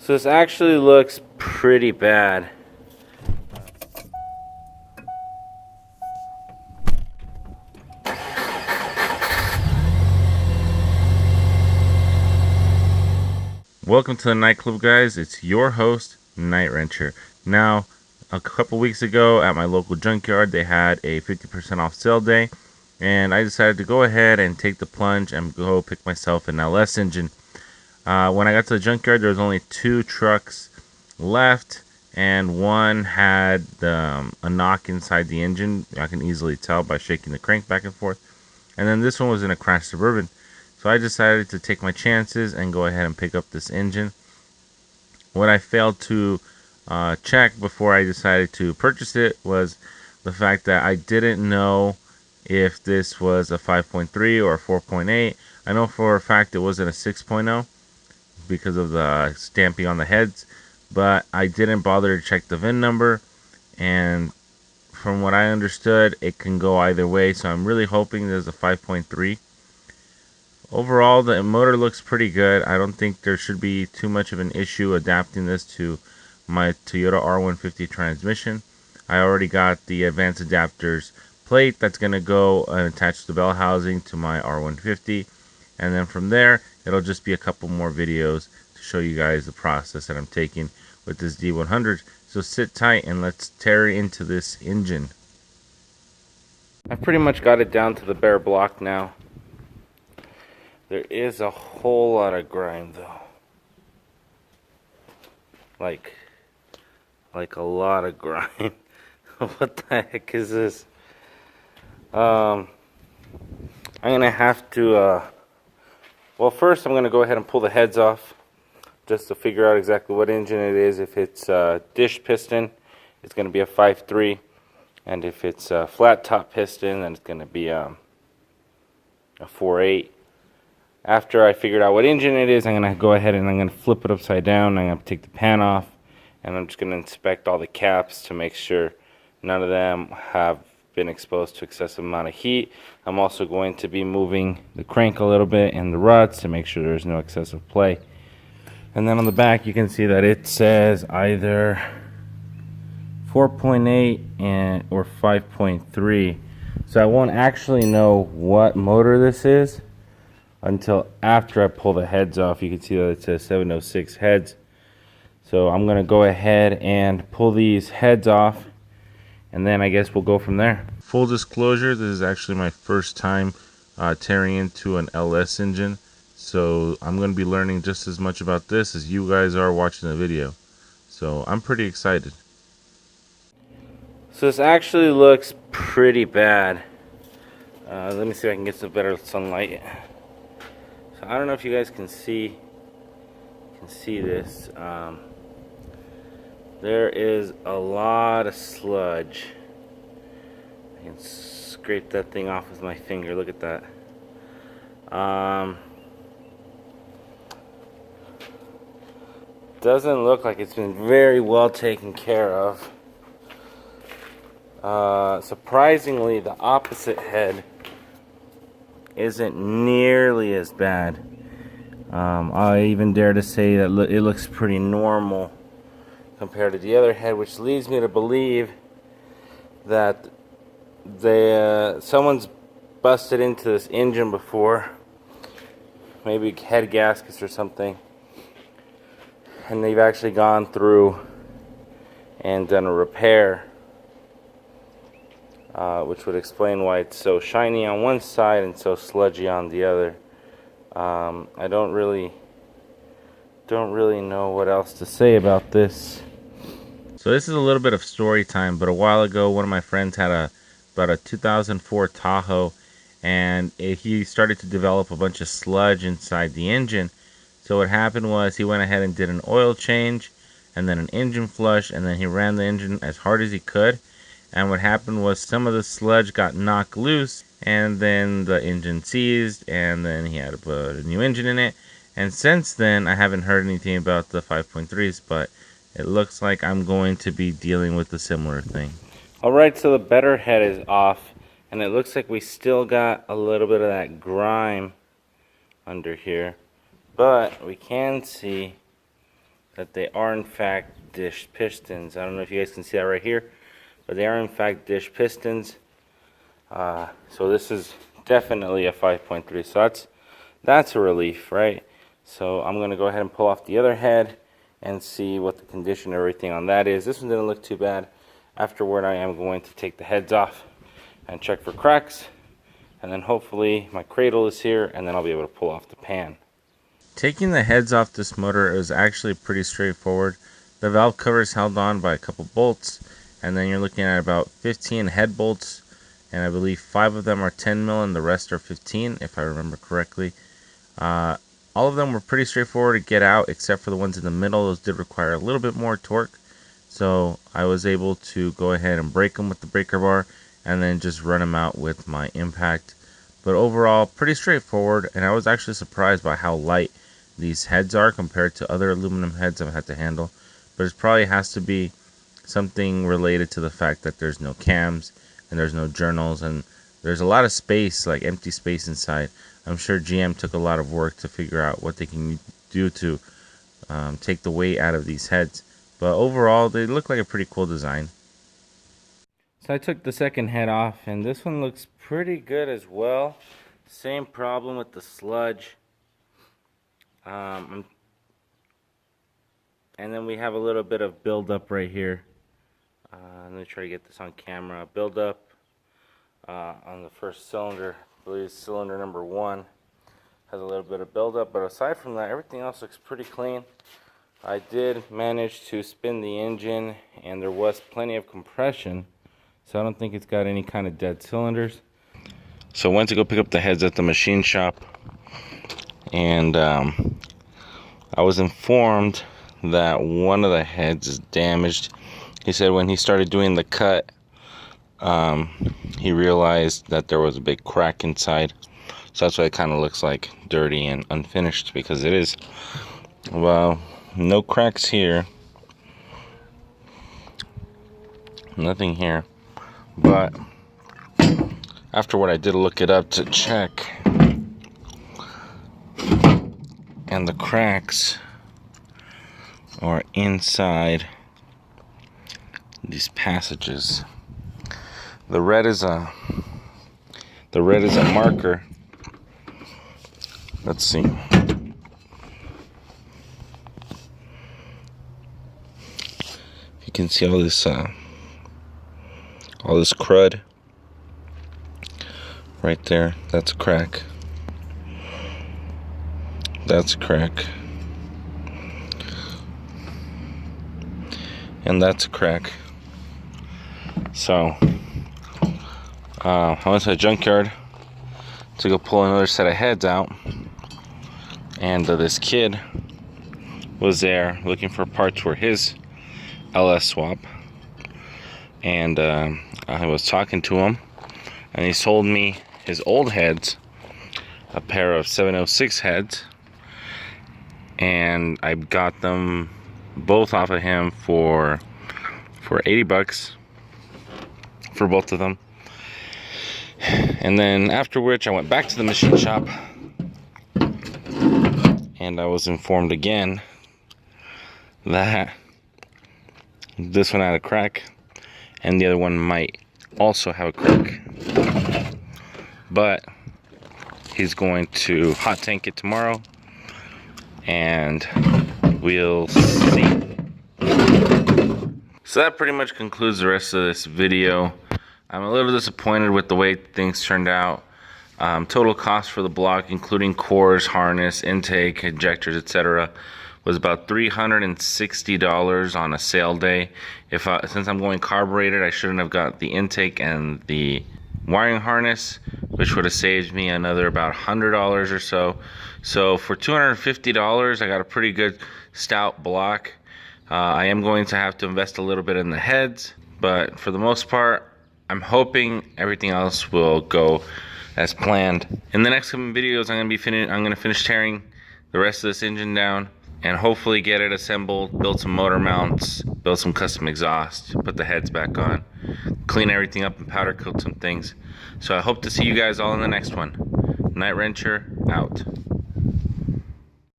So this actually looks pretty bad. Welcome to the nightclub, guys. It's your host, Night Wrencher. Now, a couple weeks ago at my local junkyard, they had a 50% off sale day, and I decided to go ahead and take the plunge and go pick myself an LS engine. When I got to the junkyard, there was only 2 trucks left, and one had a knock inside the engine. I can easily tell by shaking the crank back and forth. And then this one was in a crashed Suburban. So I decided to take my chances and go ahead and pick up this engine. What I failed to check before I decided to purchase it was the fact that I didn't know if this was a 5.3 or a 4.8. I know for a fact it wasn't a 6.0 because of the stamping on the heads, but I didn't bother to check the VIN number, and from what I understood, it can go either way, so I'm really hoping there's a 5.3. Overall, the motor looks pretty good. I don't think there should be too much of an issue adapting this to my Toyota R150 transmission. I already got the advanced adapters plate that's going to go and attach to the bell housing to my R150, and then from there it'll just be a couple more videos to show you guys the process that I'm taking with this D100. So sit tight and let's tear into this engine. I've pretty much got it down to the bare block now. There is a whole lot of grime though. Like a lot of grime. What the heck is this? I'm gonna have to well, first I'm gonna go ahead and pull the heads off just to figure out exactly what engine it is. If it's dish piston, it's gonna be a 5.3, and if it's a flat top piston, then it's gonna be a 4.8. After I figured out what engine it is, I'm going to go ahead and I'm going to flip it upside down. I'm going to take the pan off, and I'm just going to inspect all the caps to make sure none of them have been exposed to excessive amount of heat. I'm also going to be moving the crank a little bit and the rods to make sure there's no excessive play. And then on the back you can see that it says either 4.8 or 5.3. So I won't actually know what motor this is until after I pull the heads off. You can see that it says 706 heads. So I'm going to go ahead and pull these heads off, and then I guess we'll go from there. Full disclosure, this is actually my first time tearing into an LS engine. So I'm going to be learning just as much about this as you guys are watching the video. So I'm pretty excited. So this actually looks pretty bad. Let me see if I can get some better sunlight. I don't know if you guys can see this. There is a lot of sludge. I can scrape that thing off with my finger. Look at that. Doesn't look like it's been very well taken care of. Surprisingly, the opposite head isn't nearly as bad. I even dare to say that it looks pretty normal compared to the other head, which leads me to believe that someone's busted into this engine before, maybe head gaskets or something, and they've actually gone through and done a repair. Which would explain why it's so shiny on one side and so sludgy on the other. I don't really know what else to say about this. So this is a little bit of story time, but a while ago one of my friends had about a 2004 Tahoe, and he started to develop a bunch of sludge inside the engine. So what happened was he went ahead and did an oil change and then an engine flush, and then he ran the engine as hard as he could. And what happened was some of the sludge got knocked loose, and then the engine seized, and then he had to put a new engine in it. And since then, I haven't heard anything about the 5.3s, but it looks like I'm going to be dealing with a similar thing. Alright, so the better head is off, and it looks like we still got a little bit of that grime under here. But we can see that they are in fact dish pistons. I don't know if you guys can see that right here, but they are in fact dish pistons. So this is definitely a 5.3, so that's a relief, right? So I'm gonna go ahead and pull off the other head and see what the condition and everything on that is. This one didn't look too bad. Afterward, I am going to take the heads off and check for cracks, and then hopefully my cradle is here, and then I'll be able to pull off the pan. Taking the heads off this motor is actually pretty straightforward. The valve cover is held on by a couple bolts, and then you're looking at about 15 head bolts, and I believe 5 of them are 10 mil and the rest are 15, if I remember correctly. All of them were pretty straightforward to get out, except for the ones in the middle. Those did require a little bit more torque, so I was able to go ahead and break them with the breaker bar and then just run them out with my impact. But overall, pretty straightforward, and I was actually surprised by how light these heads are compared to other aluminum heads I've had to handle. But it probably has to be something related to the fact that there's no cams and there's no journals, and there's a lot of space, like empty space inside. I'm sure GM took a lot of work to figure out what they can do to take the weight out of these heads. But overall, they look like a pretty cool design. So I took the second head off, and this one looks pretty good as well. Same problem with the sludge. And then we have a little bit of buildup right here. Let me try to get this on camera. Buildup on the first cylinder. I believe cylinder number 1 has a little bit of buildup, but aside from that, everything else looks pretty clean. I did manage to spin the engine, and there was plenty of compression, so I don't think it's got any kind of dead cylinders. So I went to go pick up the heads at the machine shop, and I was informed that one of the heads is damaged. He said when he started doing the cut, he realized that there was a big crack inside. So that's why it kind of looks like dirty and unfinished, because it is. Well, no cracks here. Nothing here. But afterward, I did look it up to check, and the cracks are inside these passages. The red is a marker. Let's see. You can see all this crud right there. That's a crack. That's a crack. And that's a crack. So I went to the junkyard to go pull another set of heads out, and this kid was there looking for parts for his LS swap, and I was talking to him, and he sold me his old heads, a pair of 706 heads, and I got them both off of him for 80 bucks for both of them. And then after which I went back to the machine shop, and I was informed again that this one had a crack and the other one might also have a crack, but he's going to hot tank it tomorrow and we'll see. So that pretty much concludes the rest of this video. I'm a little disappointed with the way things turned out. Total cost for the block, including cores, harness, intake, injectors, etc., was about $360 on a sale day. Since I'm going carbureted, I shouldn't have got the intake and the wiring harness, which would have saved me another about $100 or so. So for $250, I got a pretty good stout block. I am going to have to invest a little bit in the heads, but for the most part, I'm hoping everything else will go as planned. In the next couple videos, I'm gonna finish tearing the rest of this engine down and hopefully get it assembled, build some motor mounts, build some custom exhaust, put the heads back on, clean everything up and powder coat some things. So I hope to see you guys all in the next one. Night Wrencher out.